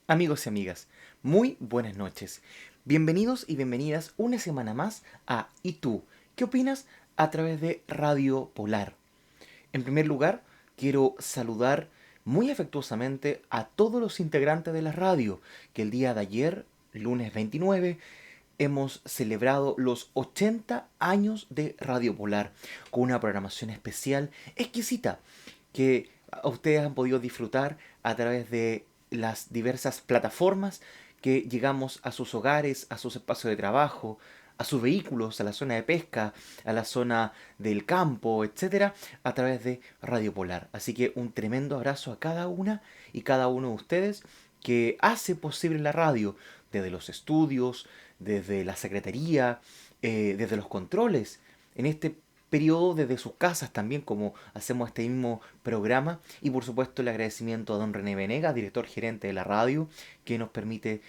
Amigos y amigas, muy buenas noches. Bienvenidos y bienvenidas una semana más a ¿Y tú? ¿Qué opinas? A través de Radio Polar. En primer lugar, quiero saludar muy afectuosamente a todos los integrantes de la radio que el día de ayer, lunes 29, hemos celebrado los 80 años de Radio Polar con una programación especial exquisita que ustedes han podido disfrutar a través de las diversas plataformas que llegamos a sus hogares, a sus espacios de trabajo, a sus vehículos, a la zona de pesca, a la zona del campo, etcétera, a través de Radio Polar. Así que un tremendo abrazo a cada una y cada uno de ustedes que hace posible la radio, desde los estudios, desde la secretaría, desde los controles, en este periodo desde sus casas también, como hacemos este mismo programa, y por supuesto el agradecimiento a don René Venega, director gerente de la radio, que nos permite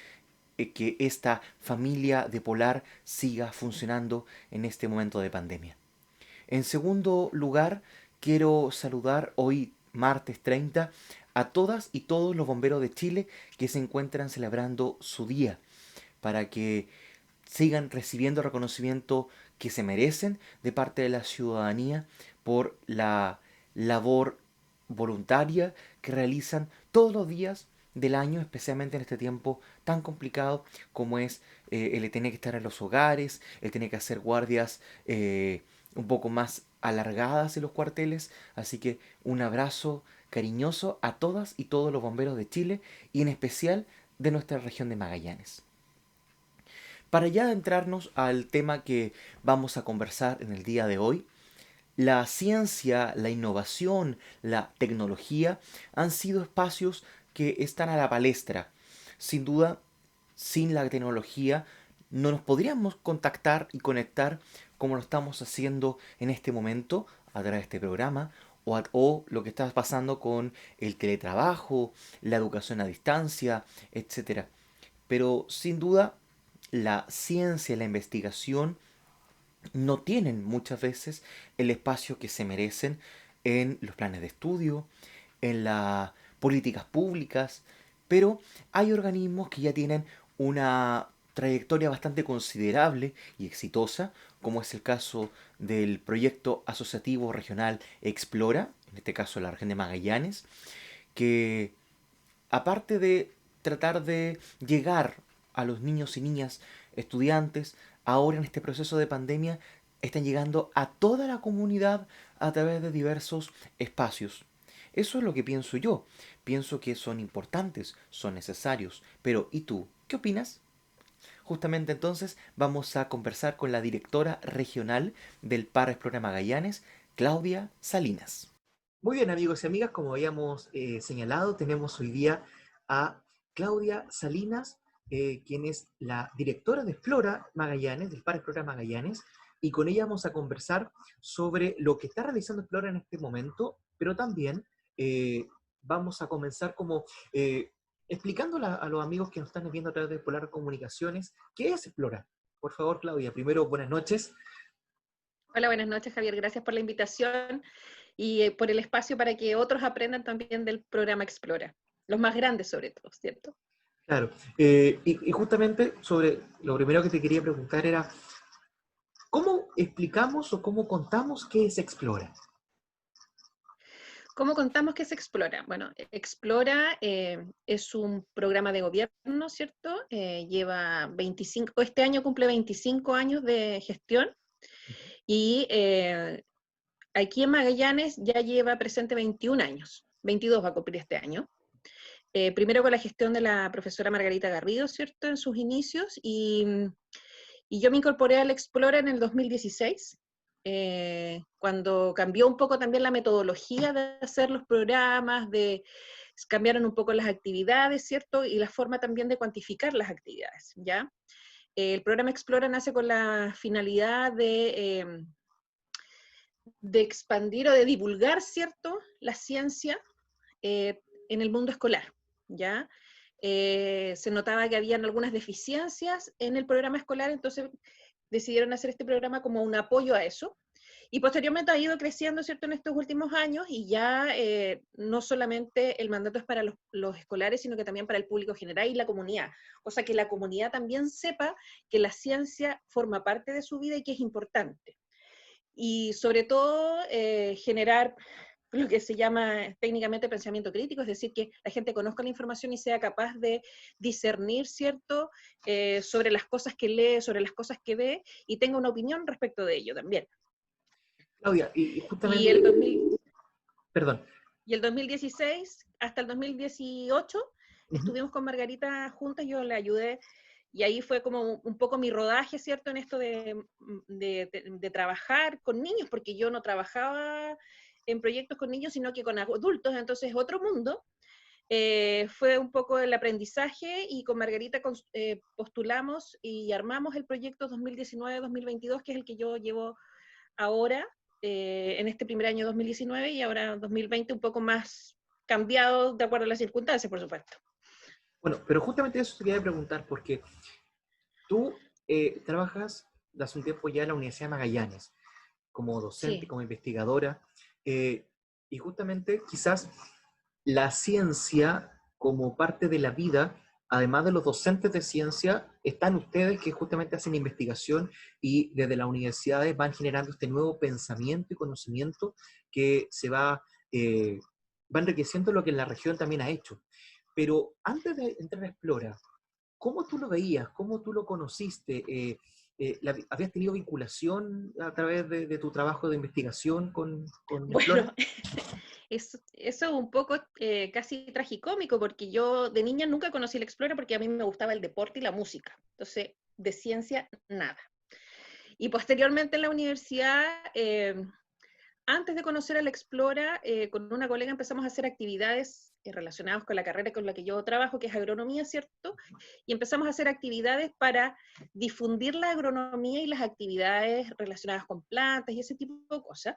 que esta familia de Polar siga funcionando en este momento de pandemia. En segundo lugar, quiero saludar hoy, martes 30, a todas y todos los bomberos de Chile que se encuentran celebrando su día, para que sigan recibiendo reconocimiento que se merecen de parte de la ciudadanía por la labor voluntaria que realizan todos los días del año, especialmente en este tiempo tan complicado como es el tener que estar en los hogares, el tener que hacer guardias un poco más alargadas en los cuarteles. Así que un abrazo cariñoso a todas y todos los bomberos de Chile y en especial de nuestra región de Magallanes. Para ya adentrarnos al tema que vamos a conversar en el día de hoy, la ciencia, la innovación, la tecnología han sido espacios que están a la palestra. Sin duda, sin la tecnología no nos podríamos contactar y conectar como lo estamos haciendo en este momento a través de este programa o lo que está pasando con el teletrabajo, la educación a distancia, etcétera. Pero sin duda la ciencia y la investigación no tienen muchas veces el espacio que se merecen en los planes de estudio, en las políticas públicas, pero hay organismos que ya tienen una trayectoria bastante considerable y exitosa, como es el caso del proyecto asociativo regional Explora, en este caso la región de Magallanes, que aparte de tratar de llegar a los niños y niñas estudiantes, ahora en este proceso de pandemia están llegando a toda la comunidad a través de diversos espacios. Eso es lo que pienso yo. Pienso que son importantes, son necesarios. Pero, ¿y tú? ¿Qué opinas? Justamente entonces vamos a conversar con la directora regional del Par Explora Magallanes, Claudia Salinas. Muy bien, amigos y amigas, como habíamos señalado, tenemos hoy día a Claudia Salinas, quien es la directora de Explora Magallanes, del Par Explora Magallanes, y con ella vamos a conversar sobre lo que está realizando Explora en este momento, pero también eh, vamos a comenzar como explicándole a los amigos que nos están viendo a través de Polar Comunicaciones, ¿qué es Explora? Por favor, Claudia, primero, buenas noches. Hola, buenas noches, Javier. Gracias por la invitación y por el espacio para que otros aprendan también del programa Explora. Los más grandes, sobre todo, ¿cierto? Claro, y justamente sobre lo primero que te quería preguntar era, ¿cómo explicamos o cómo contamos qué es Explora? ¿Cómo contamos que se explora? Bueno, Explora es un programa de gobierno, ¿cierto? Lleva 25, este año cumple 25 años de gestión y aquí en Magallanes ya lleva presente 21 años. 22 va a cumplir este año. Primero con la gestión de la profesora Margarita Garrido, ¿cierto? En sus inicios y yo me incorporé al Explora en el 2016, cuando cambió un poco también la metodología de hacer los programas, cambiaron un poco las actividades, ¿cierto? Y la forma también de cuantificar las actividades, ¿ya? El programa Explora nace con la finalidad de expandir o de divulgar, ¿cierto? La ciencia en el mundo escolar, ¿ya? Se notaba que habían algunas deficiencias en el programa escolar, entonces decidieron hacer este programa como un apoyo a eso. Y posteriormente ha ido creciendo, ¿cierto?, en estos últimos años y ya no solamente el mandato es para los escolares, sino que también para el público general y la comunidad. O sea, que la comunidad también sepa que la ciencia forma parte de su vida y que es importante. Y sobre todo generar lo que se llama técnicamente pensamiento crítico, es decir, que la gente conozca la información y sea capaz de discernir, ¿cierto?, sobre las cosas que lee, sobre las cosas que ve, y tenga una opinión respecto de ello también. Claudia, y Y justamente, el 2000, perdón. y el 2016 hasta el 2018 Ujú. estuvimos con Margarita juntas, yo le ayudé, y ahí fue como un poco mi rodaje, ¿cierto?, en esto de trabajar con niños, porque yo no trabajaba en proyectos con niños, sino que con adultos, entonces otro mundo. Fue un poco el aprendizaje y con Margarita postulamos y armamos el proyecto 2019-2022, que es el que yo llevo ahora, en este primer año 2019 y ahora 2020 un poco más cambiado de acuerdo a las circunstancias, por supuesto. Bueno, pero justamente eso te quería preguntar, porque tú trabajas hace un tiempo ya en la Universidad de Magallanes, como docente, Sí. como investigadora, eh, y justamente quizás la ciencia como parte de la vida, además de los docentes de ciencia, están ustedes que justamente hacen investigación y desde las universidades van generando este nuevo pensamiento y conocimiento que va enriqueciendo lo que la región también ha hecho. Pero antes de entrar a Explora, ¿cómo tú lo veías? ¿Cómo tú lo conociste? ¿Habías tenido vinculación a través de tu trabajo de investigación con Explora? Bueno, eso es un poco casi tragicómico, porque yo de niña nunca conocí el Explorer porque a mí me gustaba el deporte y la música. Entonces, de ciencia, nada. Y posteriormente en la universidad, antes de conocer al Explora, con una colega empezamos a hacer actividades relacionadas con la carrera con la que yo trabajo, que es agronomía, ¿cierto? Y empezamos a hacer actividades para difundir la agronomía y las actividades relacionadas con plantas y ese tipo de cosas.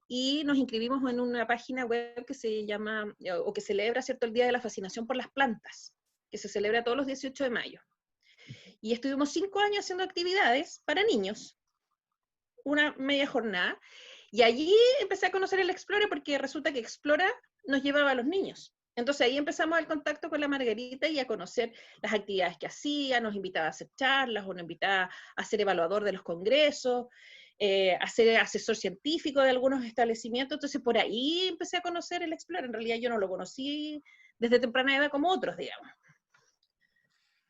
Y nos inscribimos en una página web que se llama, o que celebra, ¿cierto?, el Día de la Fascinación por las Plantas, que se celebra todos los 18 de mayo. Y estuvimos 5 años haciendo actividades para niños, una media jornada, y allí empecé a conocer el Explora porque resulta que Explora nos llevaba a los niños. Entonces ahí empezamos el contacto con la Margarita y a conocer las actividades que hacía, nos invitaba a hacer charlas o nos invitaba a ser evaluador de los congresos, a ser asesor científico de algunos establecimientos. Entonces por ahí empecé a conocer el Explora. En realidad yo no lo conocí desde temprana edad como otros, digamos.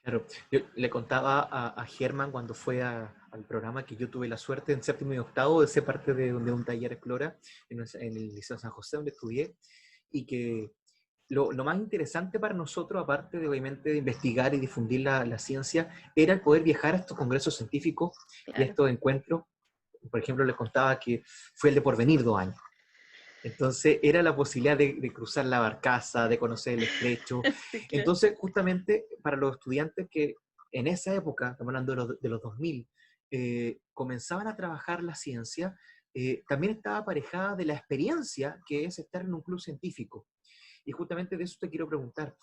Claro, yo le contaba a Germán cuando fue al programa que yo tuve la suerte en séptimo y octavo de ser parte de un taller Explora en el Liceo San José donde estudié y que lo más interesante para nosotros, aparte de obviamente de investigar y difundir la ciencia, era el poder viajar a estos congresos científicos y a Claro. estos encuentros. Por ejemplo, les contaba que fue el de Porvenir 2 años. Entonces era la posibilidad de cruzar la barcaza, de conocer el estrecho. Sí, claro. Entonces, justamente para los estudiantes que en esa época, estamos hablando de los 2000, comenzaban a trabajar la ciencia, también estaba aparejada de la experiencia que es estar en un club científico. Y justamente de eso te quiero preguntar,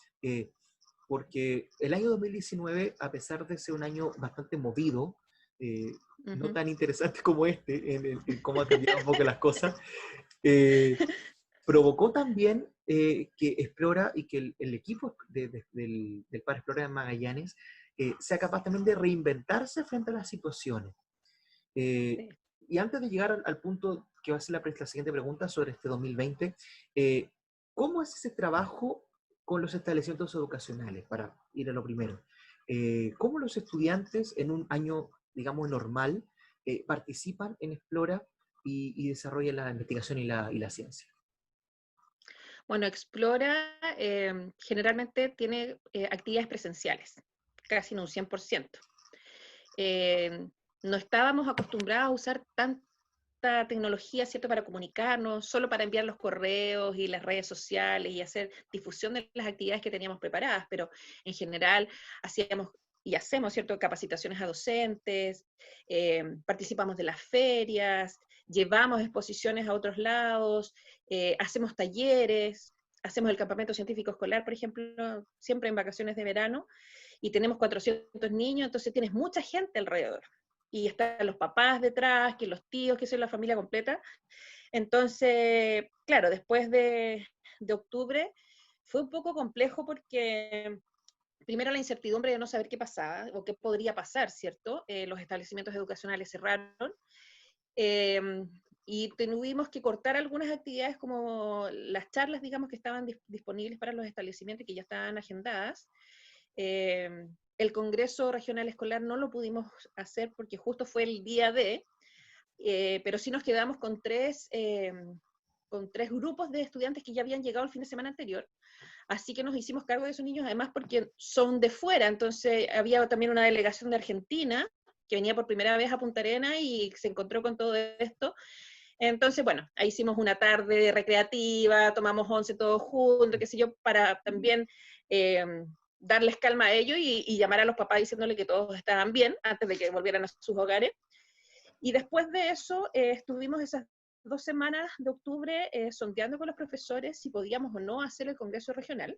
porque el año 2019, a pesar de ser un año bastante movido, eh, no Uh-huh. tan interesante como este, en cómo han cambiado un poco las cosas, eh, provocó también que Explora y que el equipo del Par Explora de Magallanes sea capaz también de reinventarse frente a las situaciones. Eh, Sí. y antes de llegar al punto que va a ser la siguiente pregunta sobre este 2020, eh, ¿cómo es ese trabajo con los establecimientos educacionales? Para ir a lo primero. ¿Cómo los estudiantes en un año, digamos, normal, participan en Explora y desarrollan la investigación y la ciencia? Bueno, Explora generalmente tiene actividades presenciales, casi en un 100%. Eh, no estábamos acostumbrados a usar tanta tecnología, ¿cierto?, para comunicarnos, solo para enviar los correos y las redes sociales y hacer difusión de las actividades que teníamos preparadas, pero en general hacíamos y hacemos, ¿cierto?, capacitaciones a docentes, participamos de las ferias, llevamos exposiciones a otros lados, hacemos talleres, hacemos el campamento científico escolar, por ejemplo, siempre en vacaciones de verano, y tenemos 400 niños, entonces tienes mucha gente alrededor. y están los papás detrás, que los tíos, que son la familia completa. Entonces, claro, después de octubre fue un poco complejo porque primero la incertidumbre de no saber qué pasaba o qué podría pasar, ¿cierto? Los establecimientos educacionales cerraron, eh, y tuvimos que cortar algunas actividades como las charlas, digamos, que estaban disponibles para los establecimientos y que ya estaban agendadas. Eh, el Congreso Regional Escolar no lo pudimos hacer porque justo fue el día pero sí nos quedamos con tres grupos de estudiantes que ya habían llegado el fin de semana anterior. Así que nos hicimos cargo de esos niños, además porque son de fuera, entonces había también una delegación de Argentina que venía por primera vez a Punta Arenas y se encontró con todo esto. Entonces, bueno, ahí hicimos una tarde recreativa, tomamos once todos juntos, qué sé yo, para también eh, darles calma a ellos y llamar a los papás diciéndole que todos estaban bien antes de que volvieran a sus hogares. Y después de eso, estuvimos esas 2 semanas de octubre sondeando con los profesores si podíamos o no hacer el Congreso Regional,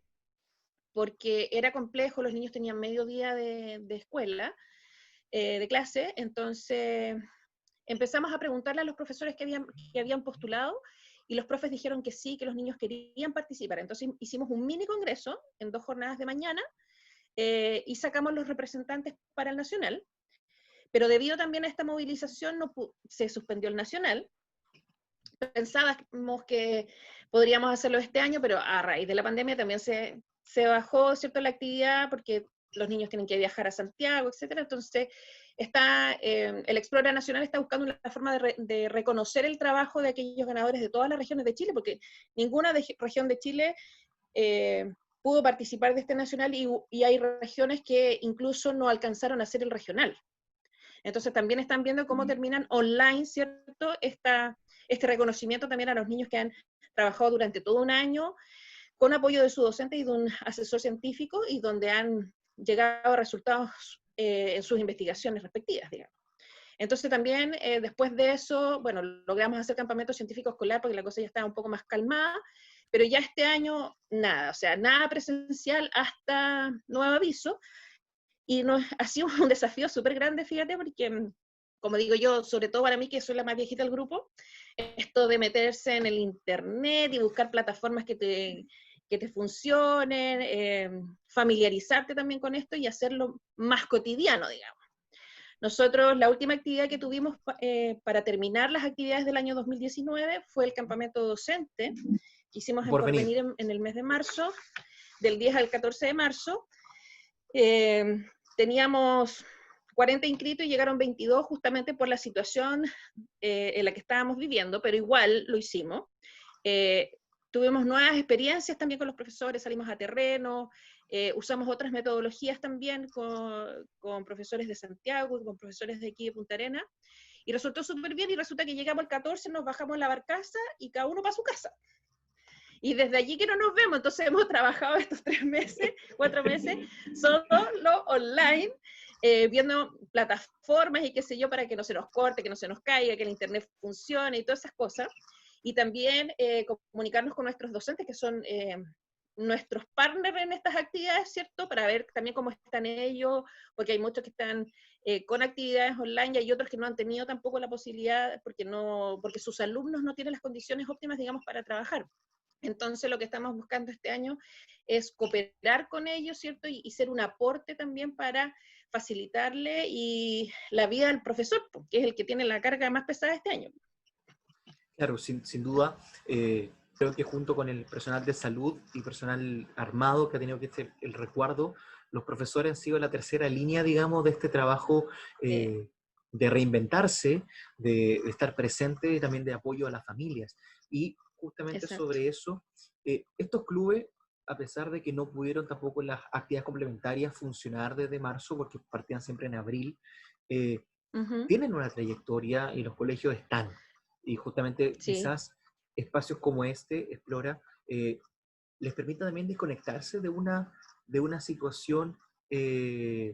porque era complejo, los niños tenían medio día de escuela, de clase, entonces empezamos a preguntarle a los profesores que habían postulado y los profes dijeron que sí, que los niños querían participar. Entonces hicimos un mini congreso en 2 jornadas de mañana y sacamos los representantes para el nacional, pero debido también a esta movilización se suspendió el nacional. Pensábamos que podríamos hacerlo este año, pero a raíz de la pandemia también se bajó, ¿cierto?, la actividad porque los niños tienen que viajar a Santiago, etcétera. Entonces, el Explora Nacional está buscando una forma de reconocer el trabajo de aquellos ganadores de todas las regiones de Chile, porque ninguna región de Chile eh, pudo participar de este nacional y hay regiones que incluso no alcanzaron a hacer el regional. Entonces también están viendo cómo terminan online, ¿cierto? Este reconocimiento también a los niños que han trabajado durante todo un año con apoyo de su docente y de un asesor científico y donde han llegado a resultados en sus investigaciones respectivas, digamos. Entonces también después de eso, bueno, logramos hacer campamento científico escolar porque la cosa ya estaba un poco más calmada, pero ya este año nada, o sea, nada presencial hasta nuevo aviso, y ha sido un desafío súper grande, fíjate, porque, como digo yo, sobre todo para mí, que soy la más viejita del grupo, esto de meterse en el internet y buscar plataformas que te funcionen, familiarizarte también con esto y hacerlo más cotidiano, digamos. Nosotros, la última actividad que tuvimos para terminar las actividades del año 2019 fue el campamento docente que hicimos en Por venir. Porvenir en el mes de marzo, del 10 al 14 de marzo. Eh, Teníamos 40 inscritos y llegaron 22 justamente por la situación en la que estábamos viviendo, pero igual lo hicimos. Eh, Tuvimos nuevas experiencias también con los profesores, salimos a terreno, usamos otras metodologías también con profesores de Santiago, con profesores de aquí de Punta Arenas, y resultó súper bien y resulta que llegamos el 14, nos bajamos en la barcaza y cada uno para su casa. Y desde allí que no nos vemos, entonces hemos trabajado estos 3 meses, 4 meses, solo online, viendo plataformas y qué sé yo, para que no se nos corte, que no se nos caiga, que el internet funcione y todas esas cosas. Y también comunicarnos con nuestros docentes, que son nuestros partners en estas actividades, ¿cierto? Para ver también cómo están ellos, porque hay muchos que están con actividades online y hay otros que no han tenido tampoco la posibilidad, porque sus alumnos no tienen las condiciones óptimas, digamos, para trabajar. Entonces lo que estamos buscando este año es cooperar con ellos, ¿cierto? Y ser un aporte también para facilitarle la vida al profesor, que es el que tiene la carga más pesada este año. Claro, sin duda, creo que junto con el personal de salud y personal armado que ha tenido que ser el resguardo, los profesores han sido la tercera línea, digamos, de este trabajo de reinventarse, de estar presente y también de apoyo a las familias. Y justamente Exacto. sobre eso, estos clubes, a pesar de que no pudieron tampoco las actividades complementarias funcionar desde marzo, porque partían siempre en abril, eh, Uh-huh. tienen una trayectoria y los colegios están. Y justamente Sí, quizás espacios como este, Explora, les permita también desconectarse de una situación, eh,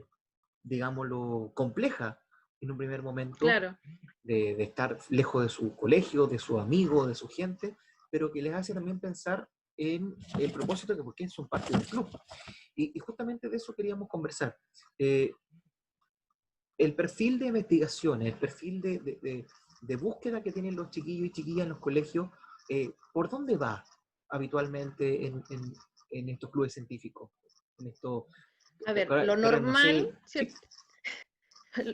digámoslo, compleja en un primer momento, claro. de estar lejos de su colegio, de sus amigos, de su gente, pero que les hace también pensar en el propósito de por qué son parte del club. Y justamente de eso queríamos conversar. Eh, el perfil de investigación, el perfil de búsqueda que tienen los chiquillos y chiquillas en los colegios, ¿por dónde va habitualmente en estos clubes científicos? En estos, A ver, lo no normal, sé, sí, ¿cierto?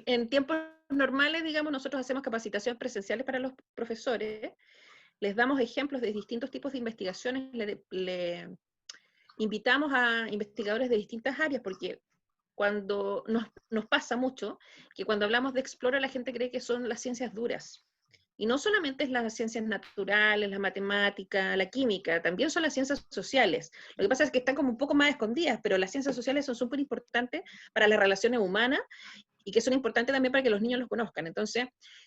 En tiempos normales, digamos, nosotros hacemos capacitaciones presenciales para los profesores, les damos ejemplos de distintos tipos de investigaciones, le invitamos a investigadores de distintas áreas, porque cuando nos pasa mucho que cuando hablamos de Explora la gente cree que son las ciencias duras. Y no solamente es las ciencias naturales, la matemática, la química, también son las ciencias sociales. Lo que pasa es que están como un poco más escondidas, pero las ciencias sociales son súper importantes para las relaciones humanas y que son importantes también para que los niños los conozcan. Entonces,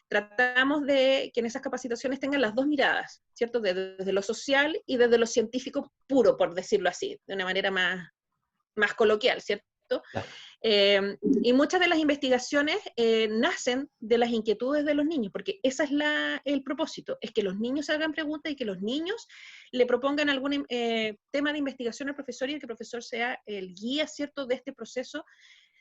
tratamos de que en esas capacitaciones tengan las dos miradas, ¿cierto? Desde lo social y desde lo científico puro, por decirlo así, de una manera más coloquial, ¿cierto? claro. Y muchas de las investigaciones nacen de las inquietudes de los niños, porque ese es el propósito, es que los niños hagan preguntas y que los niños le propongan algún tema de investigación al profesor y que el profesor sea el guía, ¿cierto?, de este proceso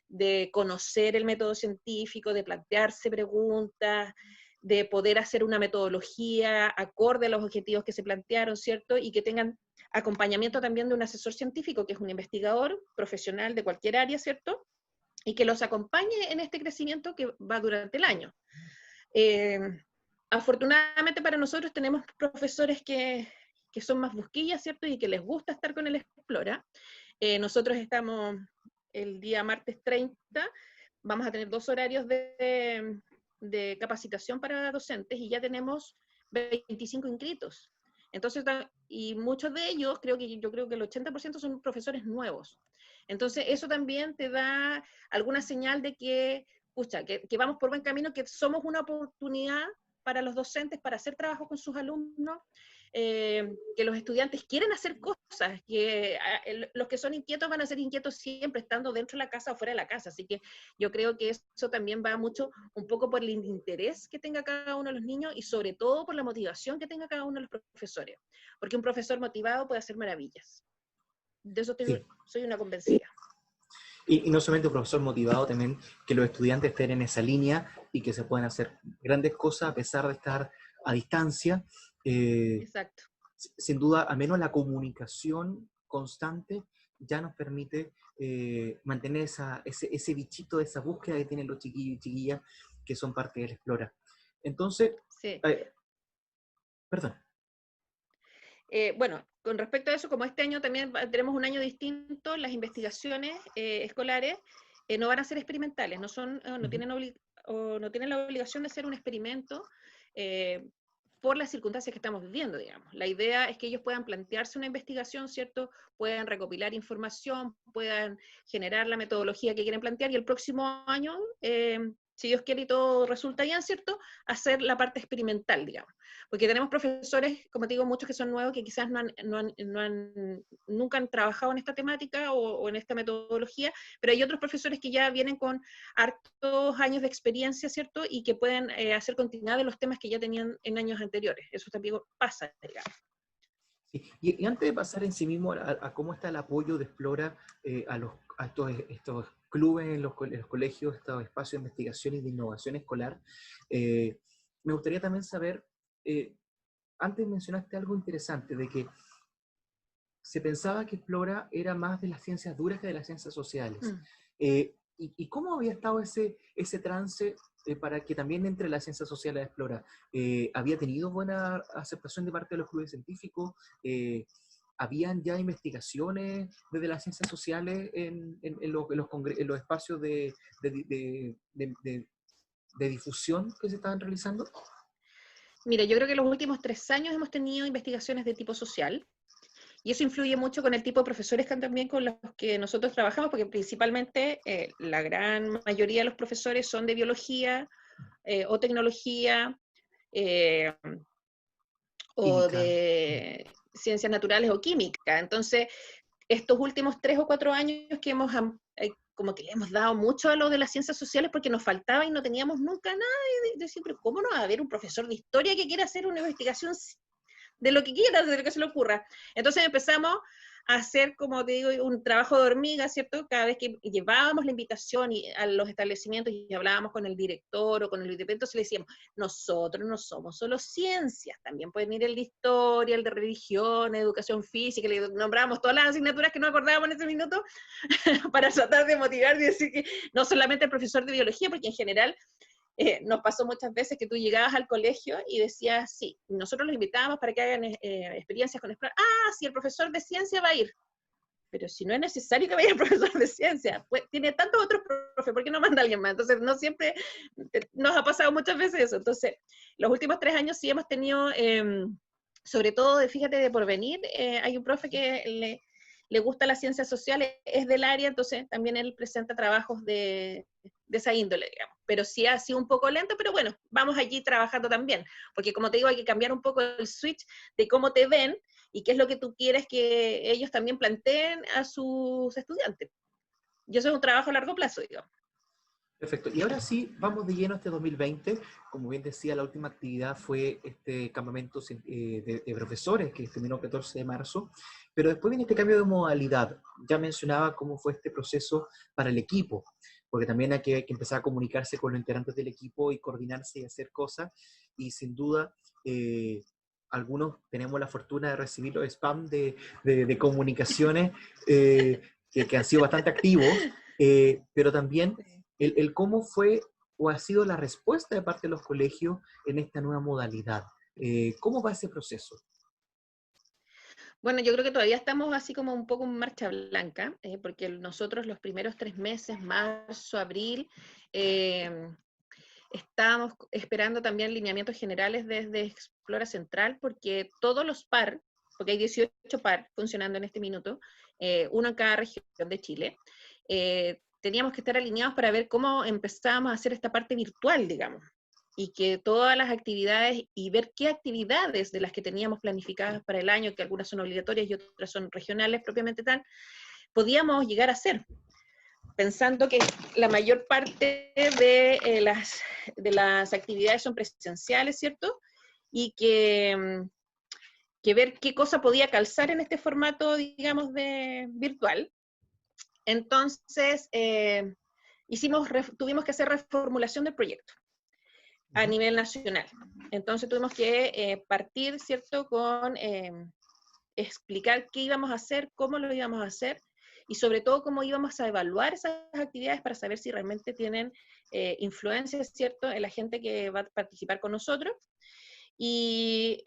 de conocer el método científico, de plantearse preguntas, de poder hacer una metodología acorde a los objetivos que se plantearon, ¿cierto? Y que tengan acompañamiento también de un asesor científico, que es un investigador profesional de cualquier área, ¿cierto? Y que los acompañe en este crecimiento que va durante el año. Eh, Afortunadamente para nosotros tenemos profesores que son más busquillas, ¿cierto? Y que les gusta estar con el Explora. Nosotros estamos el día martes 30, vamos a tener 2 horarios de capacitación para docentes y ya tenemos 25 inscritos. Entonces, y muchos de ellos, yo creo que el 80% son profesores nuevos. Entonces, eso también te da alguna señal de que, pucha, que vamos por buen camino, que somos una oportunidad para los docentes para hacer trabajo con sus alumnos, que los estudiantes quieren hacer cosas, que los que son inquietos van a ser inquietos siempre, estando dentro de la casa o fuera de la casa. Así que yo creo que eso también va mucho, un poco por el interés que tenga cada uno de los niños y sobre todo por la motivación que tenga cada uno de los profesores. Porque un profesor motivado puede hacer maravillas. De eso Sí. soy una convencida. Y no solamente un profesor motivado, también que los estudiantes estén en esa línea y que se puedan hacer grandes cosas a pesar de estar a distancia. Exacto. Sin duda, al menos la comunicación constante ya nos permite mantener ese bichito, esa búsqueda que tienen los chiquillos y chiquillas que son parte del Explora. Entonces, Sí. perdón. Bueno, con respecto a eso, como este año también tenemos un año distinto, las investigaciones escolares no van a ser experimentales, no tienen la obligación de hacer un experimento por las circunstancias que estamos viviendo, digamos. La idea es que ellos puedan plantearse una investigación, ¿cierto? Puedan recopilar información, puedan generar la metodología que quieren plantear y el próximo año, si Dios quiere y todo resulta bien, ¿cierto?, hacer la parte experimental, digamos. Porque tenemos profesores, como te digo, muchos que son nuevos, que quizás nunca han trabajado en esta temática o en esta metodología, pero hay otros profesores que ya vienen con hartos años de experiencia, ¿cierto? Y que pueden hacer continuidad de los temas que ya tenían en años anteriores. Eso también pasa, digamos. Sí. Y antes de pasar en sí mismo a cómo está el apoyo de Explora a estos clubes en los colegios, estos espacios de investigación y de innovación escolar, me gustaría también saber, antes mencionaste algo interesante, de que se pensaba que Explora era más de las ciencias duras que de las ciencias sociales. Mm. ¿Y cómo había estado ese trance para que también entre las ciencias sociales a Explora? ¿Había tenido buena aceptación de parte de los clubes científicos? ¿Habían ya investigaciones desde las ciencias sociales en los espacios de difusión que se estaban realizando? Mira, yo creo que en los últimos 3 años hemos tenido investigaciones de tipo social. Y eso influye mucho con el tipo de profesores que también con los que nosotros trabajamos, porque principalmente la gran mayoría de los profesores son de biología o tecnología eh, o Química. de ciencias naturales o química. Entonces, estos últimos 3 o 4 años que como que le hemos dado mucho a lo de las ciencias sociales porque nos faltaba y no teníamos nunca nada de siempre. ¿Cómo no va a haber un profesor de historia que quiera hacer una investigación de lo que quiera, de lo que se le ocurra? Entonces empezamos hacer, como te digo, un trabajo de hormiga, ¿cierto? Cada vez que llevábamos la invitación a los establecimientos y hablábamos con el director o con el ITP, entonces le decíamos, nosotros no somos solo ciencias, también pueden ir el de historia, el de religión, educación física, le nombrábamos todas las asignaturas que no acordábamos en ese minuto para tratar de motivar y decir que no solamente el profesor de biología, porque en general nos pasó muchas veces que tú llegabas al colegio y decías, sí, nosotros los invitábamos para que hagan experiencias con explorar. Ah, sí, el profesor de ciencia va a ir. Pero si no es necesario que vaya el profesor de ciencia, pues tiene tantos otros profes, ¿por qué no manda a alguien más? Entonces, no siempre, nos ha pasado muchas veces eso. Entonces, los últimos 3 años sí hemos tenido, sobre todo, fíjate, de Porvenir, hay un profe que le gusta las ciencias sociales, es del área, entonces también él presenta trabajos de esa índole, digamos. Pero sí ha sido un poco lento, pero bueno, vamos allí trabajando también, porque como te digo, hay que cambiar un poco el switch de cómo te ven y qué es lo que tú quieres que ellos también planteen a sus estudiantes. Y eso es un trabajo a largo plazo, digamos. Perfecto. Y ahora sí, vamos de lleno a este 2020. Como bien decía, la última actividad fue este campamento de profesores que terminó el 14 de marzo, pero después viene este cambio de modalidad. Ya mencionaba cómo fue este proceso para el equipo, porque también hay que empezar a comunicarse con los integrantes del equipo y coordinarse y hacer cosas, y sin duda, algunos tenemos la fortuna de recibir los spam de comunicaciones que han sido bastante activos, pero también el cómo fue o ha sido la respuesta de parte de los colegios en esta nueva modalidad. ¿Cómo va ese proceso? Bueno, yo creo que todavía estamos así como un poco en marcha blanca, porque nosotros los primeros 3 meses, marzo, abril, eh, estábamos esperando también lineamientos generales desde Explora Central, porque todos los PAR, porque hay 18 PAR funcionando en este minuto, uno en cada región de Chile, teníamos que estar alineados para ver cómo empezábamos a hacer esta parte virtual, digamos, y que todas las actividades, y ver qué actividades de las que teníamos planificadas para el año, que algunas son obligatorias y otras son regionales propiamente tal, podíamos llegar a hacer, pensando que la mayor parte de las actividades son presenciales, ¿cierto? Y que ver qué cosa podía calzar en este formato, digamos, de virtual. Entonces, tuvimos que hacer reformulación del proyecto a nivel nacional. Entonces tuvimos que partir, ¿cierto?, con explicar qué íbamos a hacer, cómo lo íbamos a hacer, y sobre todo cómo íbamos a evaluar esas actividades para saber si realmente tienen influencia, ¿cierto?, en la gente que va a participar con nosotros. Y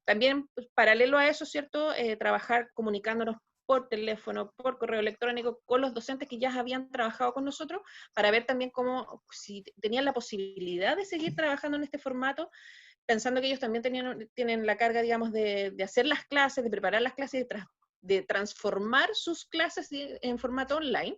también, pues, paralelo a eso, ¿cierto?, trabajar comunicándonos por teléfono, por correo electrónico, con los docentes que ya habían trabajado con nosotros, para ver también cómo, si tenían la posibilidad de seguir trabajando en este formato, pensando que ellos también tienen la carga, digamos, de hacer las clases, de preparar las clases, de transformar sus clases en formato online.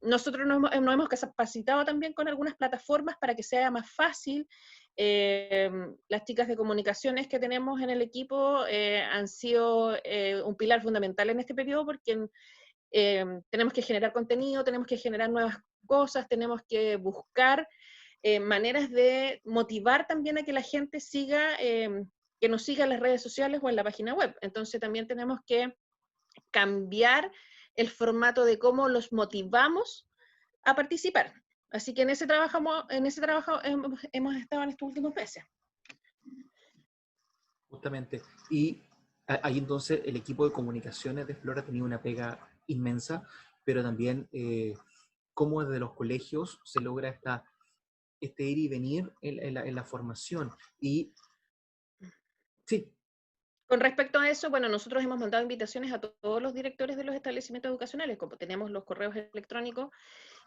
Nosotros nos hemos capacitado también con algunas plataformas para que sea más fácil. Las chicas de comunicaciones que tenemos en el equipo han sido un pilar fundamental en este periodo, porque tenemos que generar contenido, tenemos que generar nuevas cosas, tenemos que buscar maneras de motivar también a que la gente siga, que nos siga en las redes sociales o en la página web. Entonces también tenemos que cambiar el formato de cómo los motivamos a participar. Así que en ese trabajo hemos estado en estos últimos meses. Justamente. Y ahí entonces el equipo de comunicaciones de Explora ha tenido una pega inmensa, pero también cómo desde los colegios se logra este ir y venir en la formación. Y sí, Con respecto a eso, bueno, nosotros hemos mandado invitaciones a todos los directores de los establecimientos educacionales, como tenemos los correos electrónicos,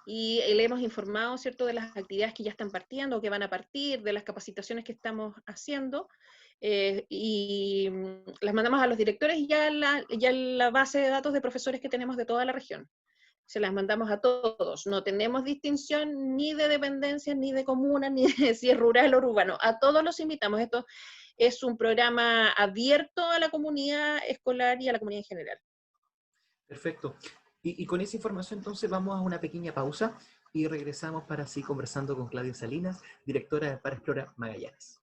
y le hemos informado, ¿cierto?, de las actividades que ya están partiendo, que van a partir, de las capacitaciones que estamos haciendo, y las mandamos a los directores y ya la base de datos de profesores que tenemos de toda la región. Se las mandamos a todos. No tenemos distinción ni de dependencias, ni de comunas, ni de si es rural o urbano. A todos los invitamos. Esto es un programa abierto a la comunidad escolar y a la comunidad en general. perfecto. Y con esa información entonces vamos a una pequeña pausa y regresamos para seguir conversando con Claudia Salinas, directora de Para Explora Magallanes.